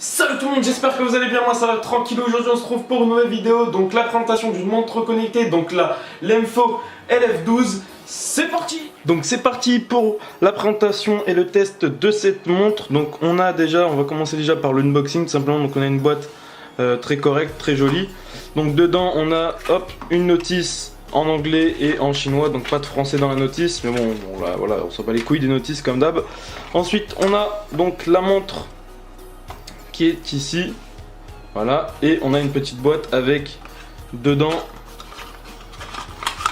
Salut tout le monde, j'espère que vous allez bien, moi ça va tranquille. Aujourd'hui on se retrouve pour une nouvelle vidéo, donc la présentation d'une montre connectée, donc la Lemfo LF12. C'est parti! Donc c'est parti pour la présentation et le test de cette montre. Donc on va commencer déjà par l'unboxing tout simplement. Donc on a une boîte très correcte, très jolie. Donc dedans on a une notice en anglais et en chinois, donc pas de français dans la notice, mais bon voilà, on s'en bat les couilles des notices comme d'hab. Ensuite on a donc la montre qui est ici, voilà, et on a une petite boîte avec dedans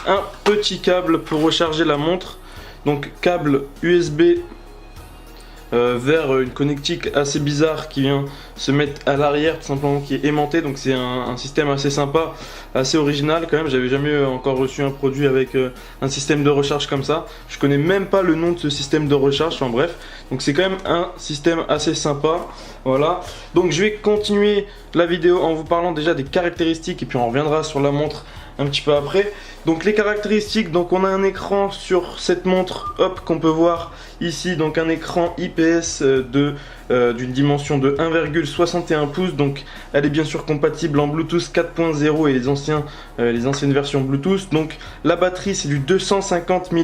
un petit câble pour recharger la montre, donc câble USB vers une connectique assez bizarre qui vient se mettre à l'arrière, tout simplement, qui est aimanté. Donc c'est un système assez sympa, assez original quand même. J'avais jamais encore reçu un produit avec un système de recharge comme ça. Je connais même pas le nom de ce système de recharge, enfin bref. Donc c'est quand même un système assez sympa, voilà. Donc je vais continuer la vidéo en vous parlant déjà des caractéristiques et puis on reviendra sur la montre un petit peu après. Donc les caractéristiques, donc on a un écran sur cette montre, qu'on peut voir ici, donc un écran IPS d'une dimension de 1,61 pouces. Donc elle est bien sûr compatible en Bluetooth 4.0 et les anciennes versions Bluetooth. Donc la batterie c'est du 250 mAh,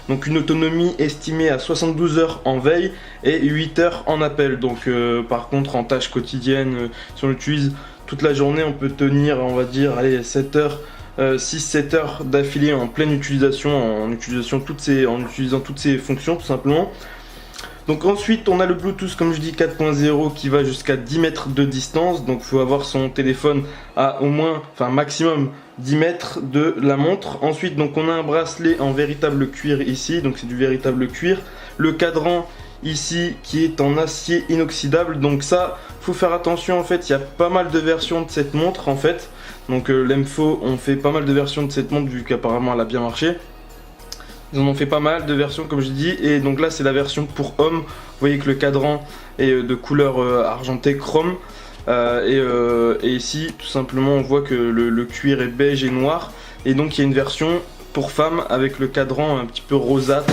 donc une autonomie estimée à 72 heures en veille et 8 heures en appel. Donc par contre en tâches quotidiennes, si on l'utilise toute la journée, on peut tenir, on va dire, allez, 7 heures, 6-7 heures d'affilée en pleine utilisation, en utilisant toutes ces fonctions tout simplement. Donc ensuite on a le Bluetooth, comme je dis, 4.0 qui va jusqu'à 10 mètres de distance. Donc il faut avoir son téléphone à au moins, enfin maximum 10 mètres de la montre. Ensuite donc on a un bracelet en véritable cuir ici, donc c'est du véritable cuir. Le cadran ici qui est en acier inoxydable, donc ça faut faire attention. En fait il y a pas mal de versions de cette montre en fait. Donc Lemfo on fait pas mal de versions de cette montre vu qu'apparemment elle a bien marché. Ils en ont fait pas mal de versions comme je dis, et donc là c'est la version pour homme. Vous voyez que le cadran est de couleur argentée chrome, et ici tout simplement on voit que le cuir est beige et noir. Et donc il y a une version pour femme avec le cadran un petit peu rosâtre.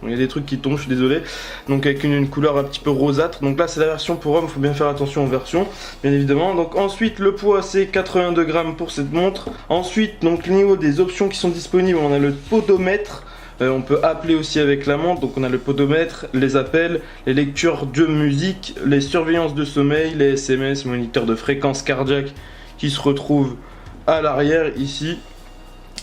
Il y a des trucs qui tombent, je suis désolé. Donc avec une couleur un petit peu rosâtre. Donc là c'est la version pour homme, il faut bien faire attention aux versions, bien évidemment. Donc ensuite le poids c'est 82 grammes pour cette montre. Ensuite donc au niveau des options qui sont disponibles, on a le podomètre. On peut appeler aussi avec la montre, donc on a le podomètre, les appels, les lectures de musique, les surveillances de sommeil, les SMS, moniteur de fréquence cardiaque qui se retrouvent à l'arrière ici.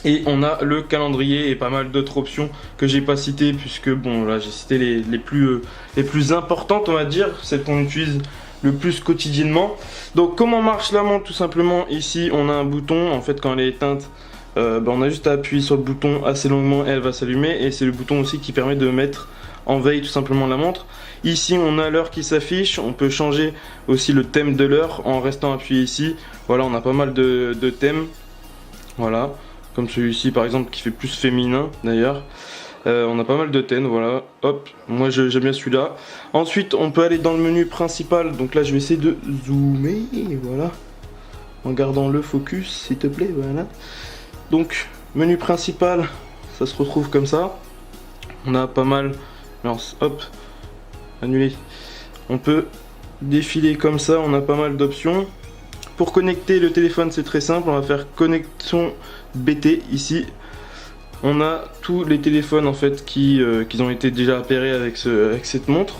Et on a le calendrier et pas mal d'autres options que j'ai pas citées, puisque bon là j'ai cité les plus importantes, on va dire, celles qu'on utilise le plus quotidiennement. Donc comment marche la montre? Tout simplement ici on a un bouton, en fait quand elle est éteinte, on a juste à appuyer sur le bouton assez longuement et elle va s'allumer, et c'est le bouton aussi qui permet de mettre en veille tout simplement la montre. Ici on a l'heure qui s'affiche, on peut changer aussi le thème de l'heure en restant appuyé ici. Voilà, on a pas mal de thèmes, voilà. Comme celui-ci par exemple qui fait plus féminin d'ailleurs. On a pas mal de thèmes, voilà. Hop, moi j'aime bien celui-là. Ensuite on peut aller dans le menu principal. Donc là je vais essayer de zoomer, voilà. En gardant le focus s'il te plaît, voilà. Donc menu principal, ça se retrouve comme ça. On a pas mal, alors hop, annuler. On peut défiler comme ça, on a pas mal d'options. Pour connecter le téléphone c'est très simple, on va faire connexion BT ici. On a tous les téléphones en fait qui ont été déjà appairés avec cette montre.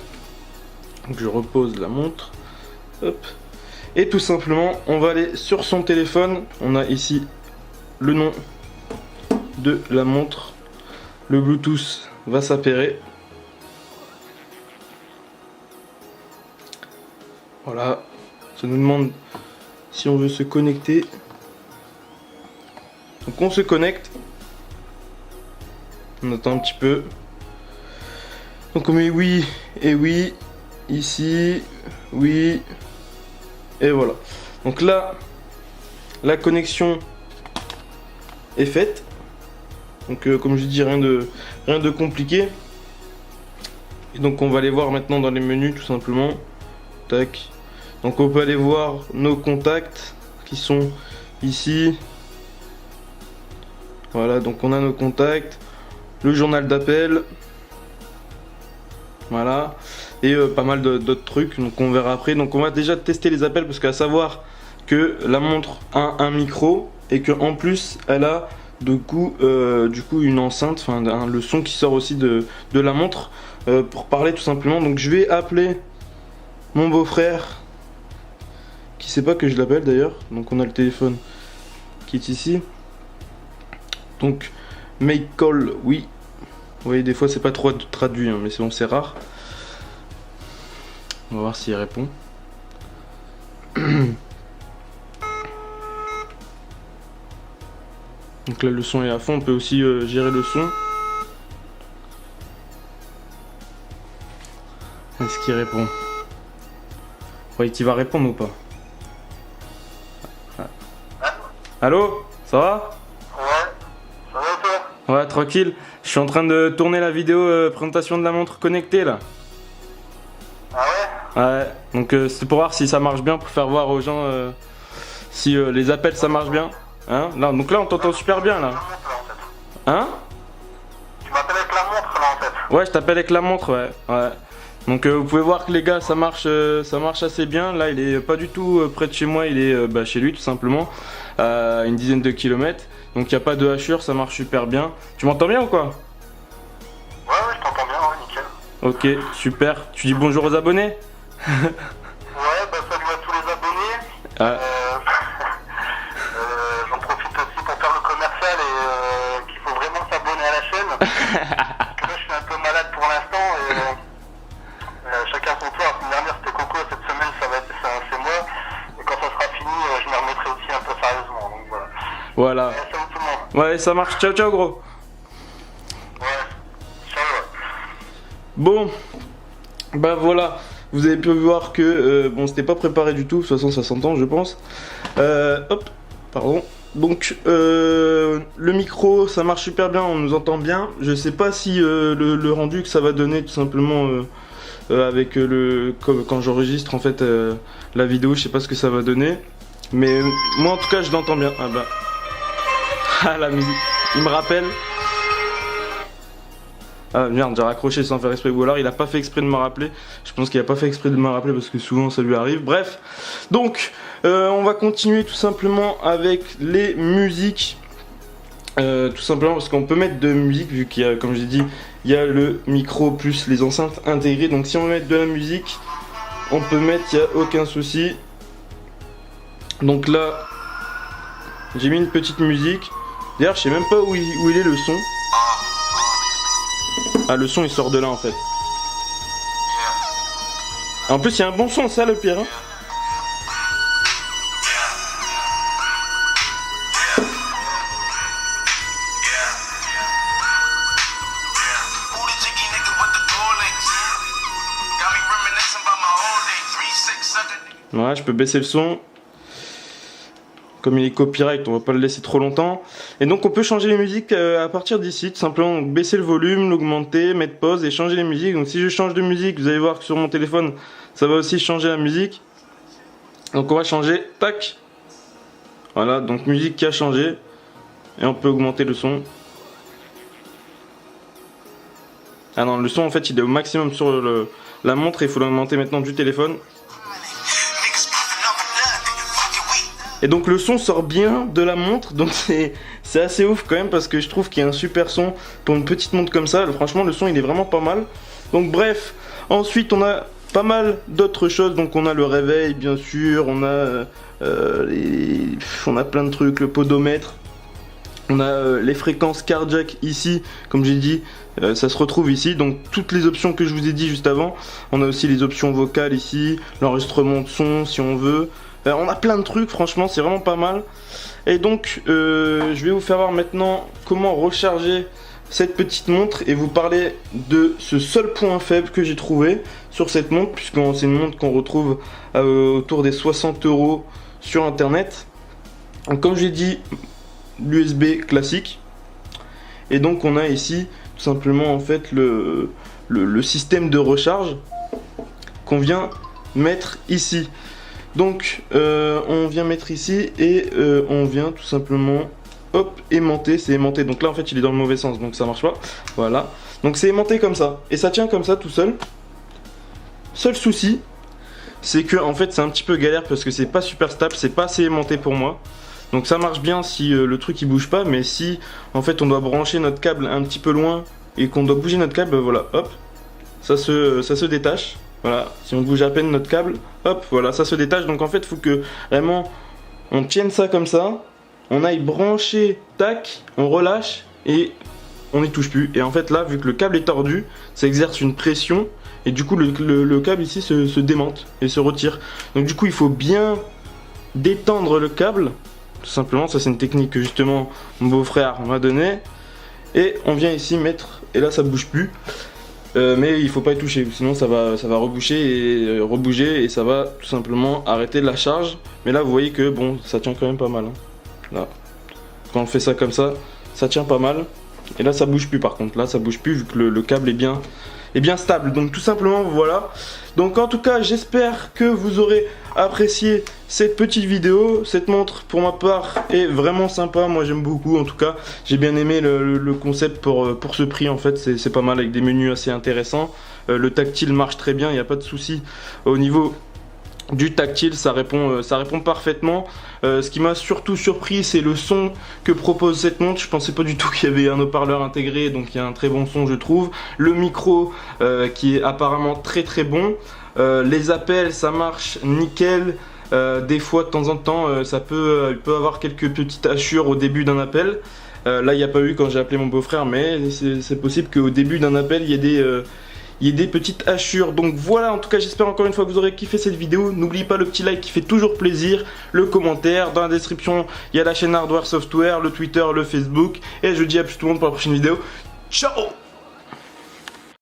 Donc je repose la montre, hop, et tout simplement on va aller sur son téléphone. On a ici le nom de la montre, le Bluetooth va s'appairer. Voilà, ça nous demande si on veut se connecter. Donc on se connecte. On attend un petit peu. Donc on met oui et oui. Ici, oui. Et voilà. Donc là, la connexion est faite. Donc comme je dis, rien de compliqué. Et donc on va aller voir maintenant dans les menus tout simplement. Tac. Donc on peut aller voir nos contacts qui sont ici. Voilà, donc on a nos contacts, le journal d'appel, Voilà, et pas mal d'autres trucs, donc on verra après. Donc on va déjà tester les appels, parce qu'à savoir que la montre a un micro et que en plus elle a du coup une enceinte, enfin le son qui sort aussi de la montre pour parler tout simplement. Donc je vais appeler mon beau-frère, qui sait pas que je l'appelle d'ailleurs. Donc on a le téléphone qui est ici. Donc make call, oui. Vous voyez, des fois c'est pas trop traduit, hein, mais c'est bon, c'est rare. On va voir s'il répond. Donc là le son est à fond, on peut aussi gérer le son. Est-ce qu'il répond? Vous croyez qu'il va répondre ou pas? Allô? Ça va? Ouais, ça va toi? Ouais, tranquille. Je suis en train de tourner la vidéo présentation de la montre connectée là. Ah ouais? Ouais, donc c'est pour voir si ça marche bien, pour faire voir aux gens si les appels ça marche bien. Hein? Là, donc là on t'entend super bien là. Hein? Tu m'appelles avec la montre là en fait. Ouais, je t'appelle avec la montre, ouais. Ouais. Donc vous pouvez voir que les gars ça marche assez bien. Là il est pas du tout près de chez moi, il est chez lui tout simplement, à une dizaine de kilomètres. Donc il n'y a pas de hachure, ça marche super bien. Tu m'entends bien ou quoi? Ouais, je t'entends bien, ouais, nickel. Ok, super. Tu dis bonjour aux abonnés? Ouais, bah salut à tous les abonnés. Ah. J'en profite aussi pour faire le commercial et qu'il faut vraiment s'abonner à la chaîne. Parce que là je suis un peu malade pour l'instant et chacun son tour. La semaine dernière c'était Coco, cette semaine c'est moi. Et quand ça sera fini, je m'y remettrai aussi un peu sérieusement. Donc voilà. Voilà. Salut tout le monde. Ouais, ça marche. Ciao, ciao, gros. Ouais, ciao. Bon, bah voilà. Vous avez pu voir que bon, c'était pas préparé du tout. De toute façon, ça s'entend, je pense. Hop, pardon. Donc, le micro, ça marche super bien. On nous entend bien. Je sais pas si le rendu que ça va donner, tout simplement, avec quand j'enregistre en fait la vidéo, je sais pas ce que ça va donner. Mais moi, en tout cas, je l'entends bien. Ah bah. Ah, la musique, il me rappelle. Ah merde, j'ai raccroché sans faire exprès, ou alors il a pas fait exprès de me rappeler. Je pense qu'il a pas fait exprès de me rappeler parce que souvent ça lui arrive. Bref, donc on va continuer tout simplement avec les musiques. Tout simplement parce qu'on peut mettre de musique, vu qu'il y a, comme j'ai dit, il y a le micro plus les enceintes intégrées. Donc si on veut mettre de la musique, on peut mettre, il n'y a aucun souci. Donc là, j'ai mis une petite musique. D'ailleurs, je sais même pas où il est le son. Ah, le son il sort de là en fait. En plus, il y a un bon son, ça le pire. Hein. Ouais, je peux baisser le son. Comme il est copyright, on va pas le laisser trop longtemps. Et donc on peut changer les musiques à partir d'ici, tout simplement baisser le volume, l'augmenter, mettre pause et changer les musiques. Donc si je change de musique, vous allez voir que sur mon téléphone, ça va aussi changer la musique. Donc on va changer, tac. Voilà, donc musique qui a changé. Et on peut augmenter le son. Ah non, le son en fait il est au maximum sur la montre et il faut l'augmenter maintenant du téléphone. Et donc le son sort bien de la montre, donc c'est assez ouf quand même parce que je trouve qu'il y a un super son pour une petite montre comme ça. Franchement le son il est vraiment pas mal. Donc bref, ensuite on a pas mal d'autres choses. Donc on a le réveil bien sûr, on a plein de trucs, le podomètre. On a les fréquences cardiaques ici, comme j'ai dit, ça se retrouve ici. Donc toutes les options que je vous ai dit juste avant. On a aussi les options vocales ici, l'enregistrement de son si on veut. On a plein de trucs, franchement, c'est vraiment pas mal. Et donc, je vais vous faire voir maintenant comment recharger cette petite montre et vous parler de ce seul point faible que j'ai trouvé sur cette montre, puisque c'est une montre qu'on retrouve autour des 60 € sur internet. Donc, comme j'ai dit, l'USB classique. Et donc, on a ici tout simplement en fait le système de recharge qu'on vient mettre ici. Donc on vient mettre ici et on vient tout simplement hop aimanter, c'est aimanté. Donc là en fait il est dans le mauvais sens donc ça marche pas. Voilà. Donc c'est aimanté comme ça, et ça tient comme ça tout seul. Seul souci, c'est que en fait c'est un petit peu galère parce que c'est pas super stable, c'est pas assez aimanté pour moi. Donc ça marche bien si le truc il bouge pas, mais si en fait on doit brancher notre câble un petit peu loin et qu'on doit bouger notre câble, voilà, hop, ça se détache. Voilà, si on bouge à peine notre câble, hop, voilà, ça se détache. Donc en fait, il faut que vraiment on tienne ça comme ça, on aille brancher, tac, on relâche et on n'y touche plus. Et en fait là, vu que le câble est tordu, ça exerce une pression et du coup le câble ici se démonte et se retire. Donc du coup, il faut bien détendre le câble, tout simplement. Ça c'est une technique que justement mon beau-frère m'a donnée. Et on vient ici mettre, et là ça bouge plus. Mais il faut pas y toucher, sinon ça va reboucher et rebouger et ça va tout simplement arrêter la charge. Mais là vous voyez que bon, ça tient quand même pas mal, hein. Là, quand on fait ça comme ça tient pas mal. Et là ça bouge plus par contre, là ça bouge plus vu que le câble est bien stable. Donc tout simplement voilà. Donc en tout cas j'espère que vous aurez apprécié cette petite vidéo. Cette montre pour ma part est vraiment sympa, moi j'aime beaucoup. En tout cas j'ai bien aimé le concept pour ce prix. En fait c'est pas mal avec des menus assez intéressants. Le tactile marche très bien, il n'y a pas de souci au niveau du tactile, ça répond parfaitement. Ce qui m'a surtout surpris, c'est le son que propose cette montre. Je pensais pas du tout qu'il y avait un haut-parleur intégré, donc il y a un très bon son je trouve. Le micro qui est apparemment très bon. Les appels, ça marche nickel. Des fois de temps en temps il peut avoir quelques petites hachures au début d'un appel. Là il n'y a pas eu quand j'ai appelé mon beau-frère, mais c'est possible qu'au début d'un appel il y ait des petites hachures. Donc voilà, en tout cas j'espère encore une fois que vous aurez kiffé cette vidéo. N'oubliez pas le petit like qui fait toujours plaisir, le commentaire, dans la description il y a la chaîne Hardware Software, le Twitter, le Facebook. Et je dis à plus tout le monde pour la prochaine vidéo. Ciao!